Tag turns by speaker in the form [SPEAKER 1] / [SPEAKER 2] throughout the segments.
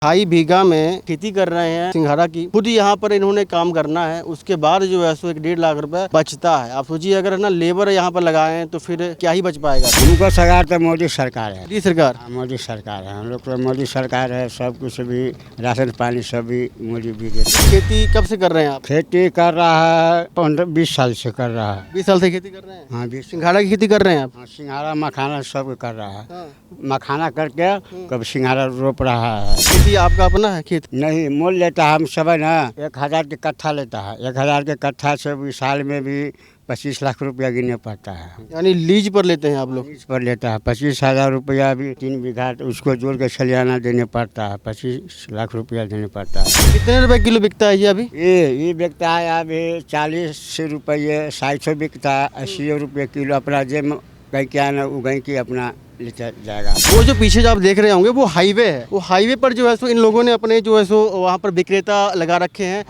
[SPEAKER 1] ढाई बीघा में खेती कर रहे हैं सिंघाड़ा की। खुद यहाँ पर इन्होंने काम करना है, उसके बाद जो है सो 1-1.5 लाख रुपए बचता है। आप सोचिए अगर ना लेबर यहाँ पर लगाए तो फिर क्या ही बच पाएगा।
[SPEAKER 2] उनको सरकार तो मोदी सरकार है।
[SPEAKER 1] मोदी सरकार,
[SPEAKER 2] मोदी सरकार है, हम लोग तो मोदी सरकार है। सब कुछ भी राशन पानी सब भी मोदी भी देते।
[SPEAKER 1] खेती कब से कर रहे हैं आप?
[SPEAKER 2] खेती कर रहा है 15-20 साल से कर रहा है।
[SPEAKER 1] 20 साल से खेती कर रहे हैं।
[SPEAKER 2] हाँ 20।
[SPEAKER 1] सिंघाड़ा की खेती कर रहे हैं आप?
[SPEAKER 2] सिंघाड़ा मखाना सब कर रहा है।
[SPEAKER 1] हाँ।
[SPEAKER 2] मखाना करके कब सिंघाड़ा रोप रहा है।
[SPEAKER 1] खेती आपका अपना है खेत?
[SPEAKER 2] नहीं, मोल लेता है हम सब है ना, 1000 के कट्ठा लेता है। 1000 के कट्ठा से भी साल में भी 25 लाख रुपया गिनने पड़ता है।
[SPEAKER 1] यानी लीज पर लेते हैं आप लोग?
[SPEAKER 2] लीज पर लेता है 25,000 रुपया भी 3 बीघा, उसको जोड़ के सलियाना देने पड़ता है। 25 लाख रुपया देने पड़ता है।
[SPEAKER 1] कितने रुपए किलो बिकता है ये अभी?
[SPEAKER 2] ये बिकता है अभी 40 रुपये, 60 बिकता है, 80 रुपये किलो। अपना जेब कहीं क्या ना उगई की अपना लेता जाएगा।
[SPEAKER 1] वो जो पीछे जो आप देख रहे होंगे वो हाईवे है। वो हाईवे पर जो है सो इन लोगों ने अपने जो है सो वहाँ पर विक्रेता लगा रखे हैं,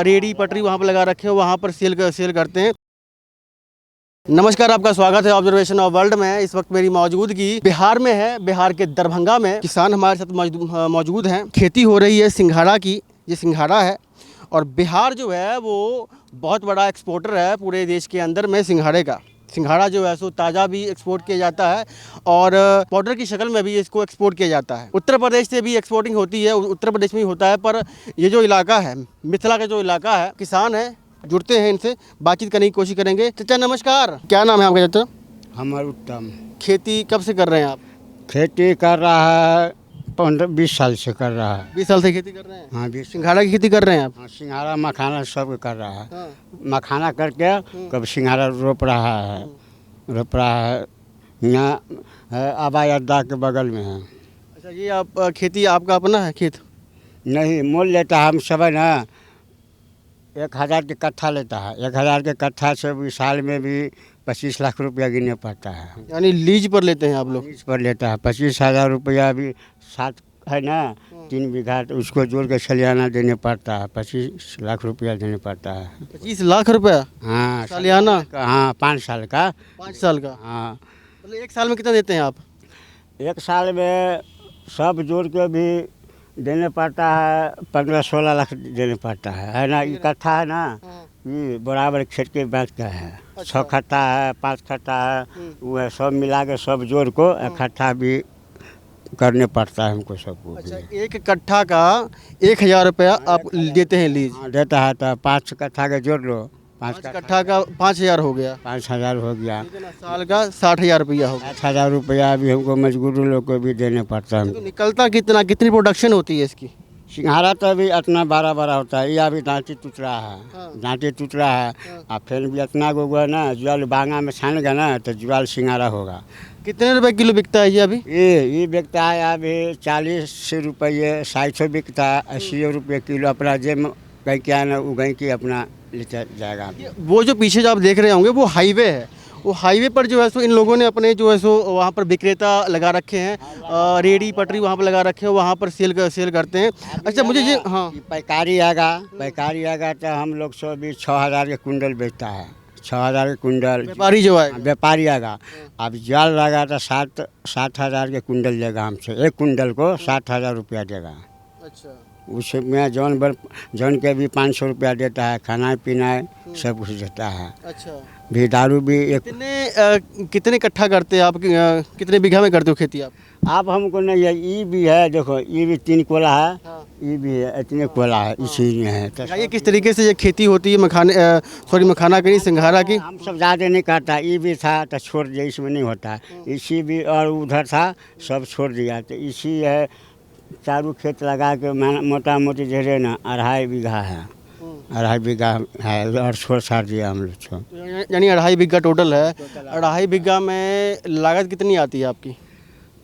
[SPEAKER 1] रेडी पटरी वहाँ पर लगा रखे हैं, वहाँ पर सेल करते हैं। नमस्कार, आपका स्वागत है ऑब्जर्वेशन ऑफ वर्ल्ड में। इस वक्त मेरी मौजूदगी बिहार में है, बिहार के दरभंगा में। किसान हमारे साथ मौजूद हैं। खेती हो रही है सिंघाड़ा की। ये सिंघाड़ा है और बिहार जो है वो बहुत बड़ा एक्सपोर्टर है पूरे देश के अंदर में सिंघाड़े का। सिंघाड़ा जो है सो ताज़ा भी एक्सपोर्ट किया जाता है और पाउडर की शक्ल में भी इसको एक्सपोर्ट किया जाता है। उत्तर प्रदेश से भी एक्सपोर्टिंग होती है, उत्तर प्रदेश में ही होता है। पर ये जो इलाका है, मिथिला का जो इलाका है, किसान है, जुड़ते हैं इनसे, बातचीत करने की कोशिश करेंगे। चाचा नमस्कार, क्या नाम है आपका चाचा?
[SPEAKER 2] हमारा उत्तम।
[SPEAKER 1] खेती कब से कर रहे हैं आप?
[SPEAKER 2] खेती कर रहा है 15-20 साल से कर रहा है।
[SPEAKER 1] 20 साल से खेती कर रहे हैं।
[SPEAKER 2] हाँ 20।
[SPEAKER 1] सिंघाड़ा की खेती कर रहे हैं आप?
[SPEAKER 2] सिंघाड़ा मखाना सब कर रहा है।
[SPEAKER 1] हाँ।
[SPEAKER 2] मखाना करके कब सिंघाड़ा रोप रहा है। यहाँ हवाई अड्डा के बगल में है।
[SPEAKER 1] अच्छा, ये आप खेती आपका अपना है खेत?
[SPEAKER 2] नहीं, मोल लेता है हम सब है ना, 1000 के कट्ठा लेता है। 1000 के कट्ठा से भी साल में भी 25 लाख रुपया गिनने पड़ता है।
[SPEAKER 1] यानी लीज पर लेते हैं आप लोग?
[SPEAKER 2] लीज पर लेता है 25,000 रुपया भी 7 है ना, 3 बीघा, तो उसको जोड़ के सलियाना देने पड़ता है। 25 लाख रुपया देने पड़ता है।
[SPEAKER 1] 25 लाख रुपया
[SPEAKER 2] हाँ
[SPEAKER 1] सालियाना?
[SPEAKER 2] हाँ 5 साल का।
[SPEAKER 1] 5 साल का?
[SPEAKER 2] हाँ
[SPEAKER 1] मतलब एक साल में कितना देते हैं आप?
[SPEAKER 2] एक साल में सब जोड़ के भी देने पड़ता है 15-16 लाख देने पड़ता है ना। इकट्ठा है ना, ये बराबर खेत के बात का है। 6 खट्टा है, 5 खट्टा है, वह सब मिला के सब जोड़ को इकट्ठा भी करने पड़ता है हमको सबको।
[SPEAKER 1] अच्छा, एक कट्ठा का 1000 रुपया आप देते हैं लीज?
[SPEAKER 2] हाँ देता है, तो 5 कट्ठा के जोड़ लो, 5
[SPEAKER 1] कट्ठा का 5000 हो गया।
[SPEAKER 2] 5,000 हो गया।
[SPEAKER 1] साल का 60,000 रुपया हो गया।
[SPEAKER 2] 60,000 रुपया भी हमको मजदूर लोग को भी देने पड़ता है।
[SPEAKER 1] तो निकलता कितना, कितनी प्रोडक्शन होती है इसकी?
[SPEAKER 2] सिंघाड़ा तो अभी इतना बड़ा होता है। ये अभी डांटी टूट रहा है।
[SPEAKER 1] हाँ।
[SPEAKER 2] डांटी टूट रहा है और फिर भी इतना गोगा ना, ज्वाल बांगा में छानेगा ना तो ज्वाल सिंघाड़ा होगा।
[SPEAKER 1] कितने रुपए किलो बिकता है ये अभी?
[SPEAKER 2] ये बिकता है अभी 40 रुपये, 60 बिकता है, 80 रुपये किलो। अपना जेब कहीं क्या ना उगई की अपना लेता जाएगा।
[SPEAKER 1] वो जो पीछे जो आप देख रहे होंगे वो हाईवे है। वो हाईवे पर जो है सो इन लोगों ने अपने जो है सो वहाँ पर विक्रेता लगा रखे हैं, रेडी पटरी वहाँ पर लगा रखे हैं, वहाँ पर सेल करते हैं। अच्छा मुझे ये, हाँ,
[SPEAKER 2] पैकारी आएगा तो हम लोग सो भी 6,000 के कुंडल बेचता है। 6,000 के कुंडल
[SPEAKER 1] व्यापारी जो है,
[SPEAKER 2] व्यापारी आएगा। अब जाल लगा तो 7,000 के कुंडल लेगा हमसे। एक कुंडल को 7,000 रुपया देगा।
[SPEAKER 1] अच्छा,
[SPEAKER 2] उसमें जौन के भी 500 रुपया देता है, खाना पीना सब कुछ देता है।
[SPEAKER 1] अच्छा,
[SPEAKER 2] भी दारू भी एक।
[SPEAKER 1] कितने कट्ठा करते हैं आप? कितने बीघा में करते हो खेती आप?
[SPEAKER 2] आप हमको नहीं है, ये भी है, देखो ये भी 3 कोला है।
[SPEAKER 1] हाँ।
[SPEAKER 2] ये भी है, इतने कोला है, इसी में है। तो
[SPEAKER 1] ये किस तरीके से ये खेती होती है मखाना की, सिंघाड़ा की?
[SPEAKER 2] हम सब ज़्यादा नहीं करता। ये भी था तो छोड़ दिया, इसमें नहीं होता। इसी भी और उधर था, सब छोड़ दिया। तो इसी है, चारों खेत लगा के मोटा मोटी ढेरे ना 2.5 बीघा है। 2.5 बीघा है और छोड़ छाड़ दिया हम लोग को।
[SPEAKER 1] यानी 2.5 बीघा टोटल है। 2.5 बीघा में लागत कितनी आती है आपकी?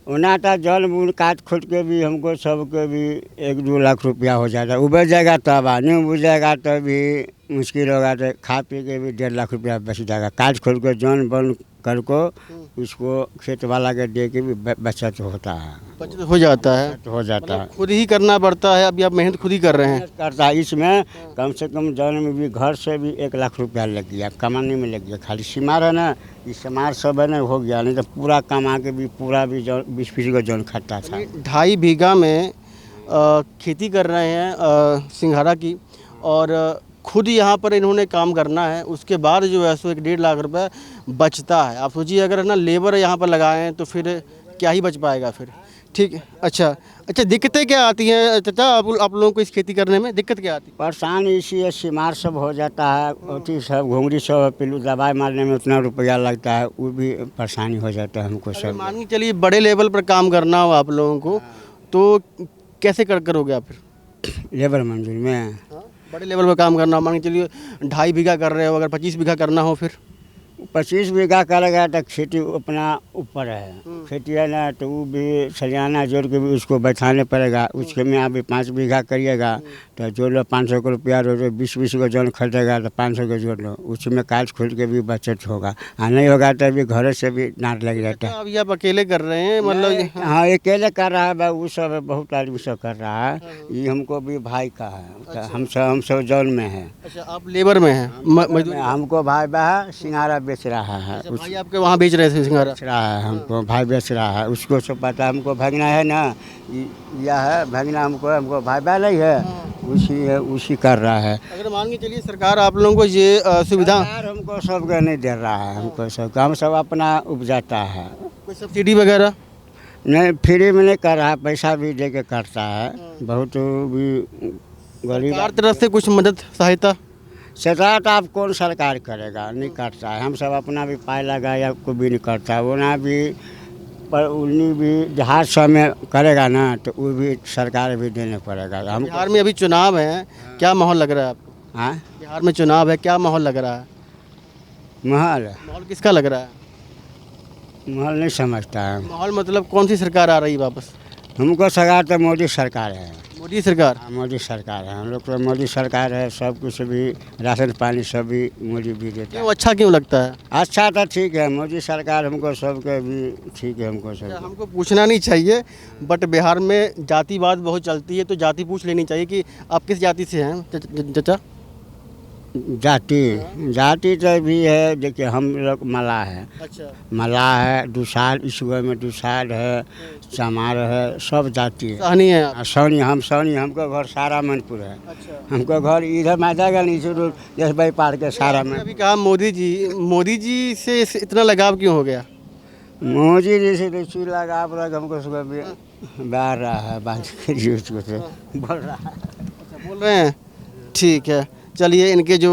[SPEAKER 2] उनाटा जल मूल काट खोद के भी हमको सबके भी 1-2 लाख रुपया हो जाता है। उबज जाएगा तब, नहीं उबज जाएगा तो भी मुश्किल होगा। तो खा पी के भी 1.5 लाख रुपया बच जाएगा। काट खोद के जौन बन कर को उसको खेत वाला के दे के भी बचत होता है।
[SPEAKER 1] बचत हो जाता है?
[SPEAKER 2] हो जाता है।
[SPEAKER 1] खुद ही करना पड़ता है। अभी आप मेहनत खुद ही कर रहे हैं?
[SPEAKER 2] करता है। इसमें कम से कम जौन में भी घर से भी 1 लाख रुपया लग गया, कमाने में लग गया। खाली सीमार है ना, ये समार सब है ना, हो गया। नहीं तो पूरा कमा के भी पूरा भी 20-20 का जौन खट्टा था।
[SPEAKER 1] 2.5 बीघा में खेती कर रहे हैं सिंघाड़ा की, और खुद यहाँ पर इन्होंने काम करना है, उसके बाद जो है सो 1-1.5 लाख रुपए बचता है। आप सोचिए अगर है ना लेबर यहाँ पर लगाए हैं तो फिर क्या ही बच पाएगा फिर। ठीक है, अच्छा अच्छा, दिक्कतें क्या आती हैं चाचा आप लोगों को इस खेती करने में, दिक्कत क्या आती है?
[SPEAKER 2] परेशान इसी सीमार सब हो जाता है, अथी सब घुंगरी सब पिल्लू दवाई मारने में उतना रुपया लगता है, वो भी परेशानी हो जाता है हमको
[SPEAKER 1] अगर
[SPEAKER 2] सब।
[SPEAKER 1] मान के चलिए बड़े लेवल पर काम करना हो आप लोगों को तो कैसे करोगे आप फिर?
[SPEAKER 2] लेबर मंजूर में
[SPEAKER 1] हाँ, बड़े लेवल पर काम करना हो, मान के चलिए 2.5 बीघा कर रहे हो, अगर 25 बीघा करना हो फिर?
[SPEAKER 2] 25 बीघा करेगा तो खेती अपना ऊपर है, खेती है ना, तो वो भी सलियाना जोड़ के भी उसको बैठाने पड़ेगा। उसके में अभी 5 बीघा करिएगा तो जोड़ लो 500 को रुपया रोज, 20-20 को जौन खरीदेगा तो 500 को जोड़ लो, उसमें काट खोल के भी बचत होगा। नहीं होगा तो अभी घर से भी डांट लग जाता है।
[SPEAKER 1] अभी आप अकेले कर रहे हैं मतलब?
[SPEAKER 2] हाँ, अकेले कर रहा है भाई, वो सब बहुत आदमी सब कर रहा है, ये हमको भी भाई का है। तो हम सब जौन में है।
[SPEAKER 1] अच्छा, आप लेबर में हैं, मजदूरी?
[SPEAKER 2] हमको भाई बहा सिंघाड़ा बेच रहा है,
[SPEAKER 1] अच्छा, भाई आपके वहाँ बेच रहे थे सिंघाड़ा?
[SPEAKER 2] बेच रहा है, हमको भाई बेच रहा है, उसको सब पता। हमको भगना है ना, यह है भगना, हमको भाई बह नहीं है, उसी है, उसी कर रहा है।
[SPEAKER 1] अगर मान के चलिए सरकार आप लोगों को ये सुविधा,
[SPEAKER 2] सरकार हमको सबके नहीं दे रहा है, हमको सब हम सब अपना उपजाता है।
[SPEAKER 1] कोई सब्सिडी वगैरह?
[SPEAKER 2] नहीं, फ्री में नहीं कर रहा है, पैसा भी दे के करता है। बहुत भी गरीब
[SPEAKER 1] सरकार तरफ से कुछ मदद सहायता?
[SPEAKER 2] सरकार तो आप कौन सरकार करेगा, नहीं करता है। हम सब अपना भी पाई लगाया को भी नहीं करता है, वो ना भी पर उन्हीं भी जहाज सब में करेगा ना तो वो भी सरकार भी देने पड़ेगा हम।
[SPEAKER 1] बिहार में अभी चुनाव है, क्या माहौल लग रहा है आपको?
[SPEAKER 2] हाँ,
[SPEAKER 1] बिहार में चुनाव है, क्या माहौल लग रहा है?
[SPEAKER 2] माहौल
[SPEAKER 1] माहौल किसका लग रहा है?
[SPEAKER 2] माहौल नहीं समझता है।
[SPEAKER 1] माहौल मतलब कौन सी सरकार आ रही है वापस?
[SPEAKER 2] हमको सरकार तो मोदी सरकार है।
[SPEAKER 1] मोदी सरकार?
[SPEAKER 2] हाँ, मोदी सरकार है, हम लोग तो मोदी सरकार है, सब कुछ भी राशन पानी सब भी मोदी भी देता
[SPEAKER 1] क्यों,
[SPEAKER 2] है।
[SPEAKER 1] अच्छा क्यों लगता है?
[SPEAKER 2] अच्छा तो ठीक है, मोदी सरकार हमको सबके भी ठीक है, हमको
[SPEAKER 1] अच्छा,
[SPEAKER 2] सब।
[SPEAKER 1] हमको पूछना नहीं चाहिए बट बिहार में जातिवाद बहुत चलती है, तो जाति पूछ लेनी चाहिए कि आप किस जाति से हैं चाचा?
[SPEAKER 2] जाति तो भी है, देखिए हम लोग मलाह है,
[SPEAKER 1] अच्छा,
[SPEAKER 2] मलाह है, दुसाल, ईश्वर में दुसाल है, चमार है, सब जाति है।
[SPEAKER 1] सहनी है आप?
[SPEAKER 2] सौनी, हम सौनी, हमको घर सारा मनपुर है।
[SPEAKER 1] अच्छा,
[SPEAKER 2] हमको घर इधर में जाएगा नहीं, जैसे भाई पार के सारा में।
[SPEAKER 1] अभी कहा मोदी जी से इतना लगाव क्यों हो गया?
[SPEAKER 2] मोदी जी से रुचि लगा आप लोग, हमको सुबह भी बाहर रहा है, बात करिए उसको से बोल रहा है।
[SPEAKER 1] अच्छा, बोल रहे हैं, ठीक है। चलिए, इनके जो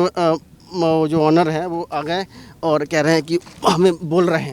[SPEAKER 1] ऑनर हैं वो आ गए और कह रहे हैं कि हमें बोल रहे हैं।